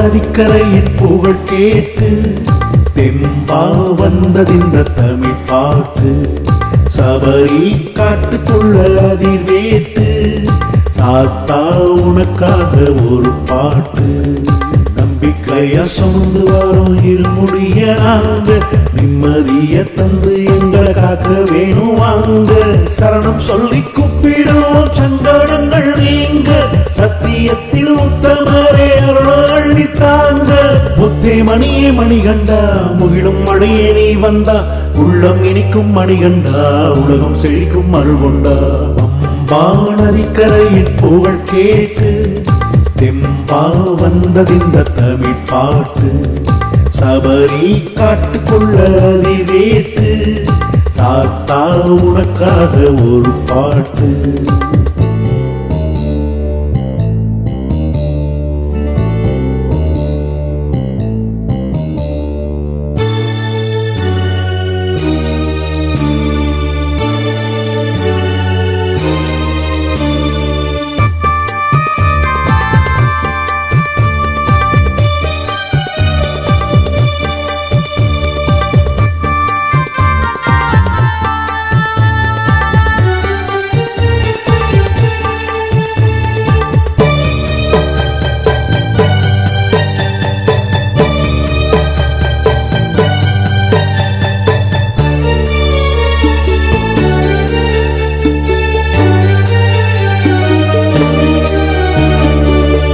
நதிக்கரையின் புகழ் கேட்டு தெம்பா வந்ததிந்த தமிழ் பாட்டு சபரி காட்டுக்குள்ள அதிர்வேட்டு சாஸ்தா உனக்காக ஒரு பாட்டு நம்பிக்கையா சுமந்து வரும் இருமுடிய நாங்க நிம்மதிய தந்து எங்களை காக்க வேணும் வாங்க சரணம் சொல்லி கூப்பிடுவோம் சங்கடங்கள் நீங்க சத்தியத்தில் உத்தமரே அருள் தாங்க முத்தே மணியே மணிகண்டா முகிலும் மழையே நீ வந்தா உள்ளம் இனிக்கும் மணிகண்டா உலகம் செழிக்கும் அருள் கொண்டா அம்பா நதிக்கரையின் புகழ் கேட்டு தெம்பா வந்ததிந்த தமிழ் பாட்டு சபரி காட்டுக்குள்ள அதிவேட்டு சாஸ்தா உனக்காக ஒரு பாட்டு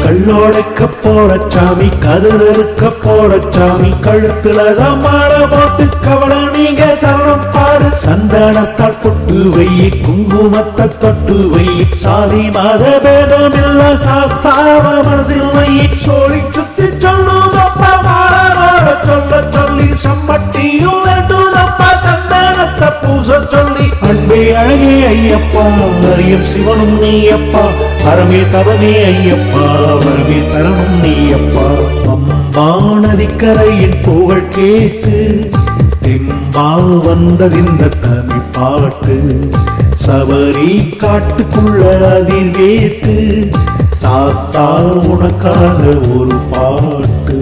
கல்லோடைக்க போற சாமி கதிரறுக்க போற சாமி கழுத்துலதான் மாலை போட்டு கவலை நீங்க சரணம் பாரு சந்தனத்தால் பொட்டு வை குங்குமத்தை தொட்டு வை சாதி மத பேதம் இல்ல சாஸ்தாவ மனசில் வை சோழி சுத்தி சொல்லுதப்பா மாறோட சொல்ல சொல்லி சம்மட்டியும் வேண்டுதப்பா சந்தனத்தை பூச சொல்லி அன்பே அழகே ஐயப்பா அரியம் சிவனும் நீயப்பா வரமே தவமே ஐயப்பா வரமே தரணும் நீயப்பா அம்பா நதிக்கரையின் புகழ் கேட்டு தெம்பா வந்ததிந்த தமிழ் பாட்டு சபரி காட்டுக்குள்ள அதிர்வேட்டு சாஸ்தா உனக்காக ஒரு பாட்டு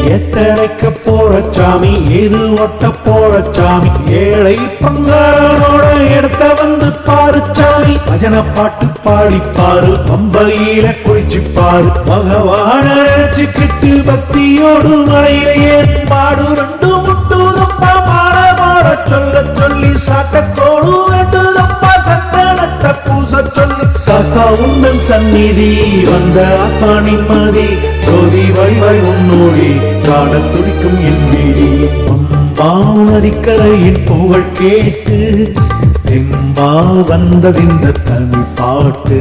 எத்தனைக்க போற சாமி ஏது ஒட்ட போற சாமி ஏழை பங்காரனோட இடத்த வந்து பாரு சாமி பஜனை பாட்டு பாடி பாரு பம்பையில குளிச்சு பாரு பகவான நினைச்சுக்கிட்டு பக்தியோடு மலையில ஏற்பாடு ரெண்டு முட்டுதப்பா மாலை மாற சொல்ல சொல்லி சாட்டத்தோடு வேண்டுதப்பா சந்தனத்தை பூச சொல்லி சாஸ்தா உந்தன் சந்நிதி வந்த ஆத்மா நிம்மதி ஜோதி வழிவாய் உன்னோடி காண துடிக்கும் என் வீடி அம்பா நதிக்கரையின் புகழ் கேட்டு தெம்பா வந்ததிந்த தமிழ் பாட்டு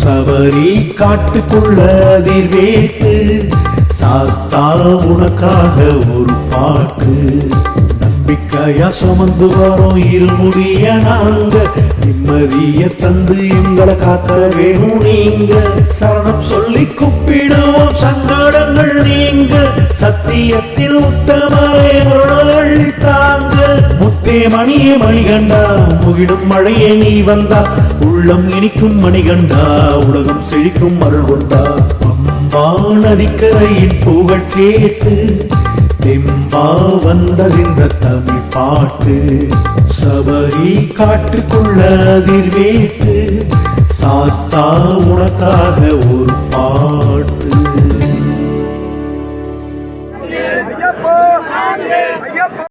சபரி காட்டுக்குள்ள அதிர்வேட்டு சாஸ்தா உனக்காக ஒரு பாட்டு நம்பிக்கையா சுமந்து வரோம் இருமுடிய நாங்க நிம்மதிய தந்து எங்களை காக்க வேணும் நீங்க சரணம் சொல்லி கூப்பிடுவோம் சங்கடங்கள் நீங்க சத்தியத்தில் உத்தமரே அருள் தாங்க முத்தே மணியே மணிகண்டா முகிலும் மழையே நீ வந்தா உள்ளம் இனிக்கும் மணிகண்டா உலகம் செழிக்கும் அருள் கொண்டா அம்பா நதிக்கரையின் புகழ் கேட்டு தெம்பா வந்ததிந்த தமிழ் பாட்டு சபரி காட்டுக்குள்ள அதிர்வேட்டு சாஸ்தா உனக்காக ஒரு பாட்டு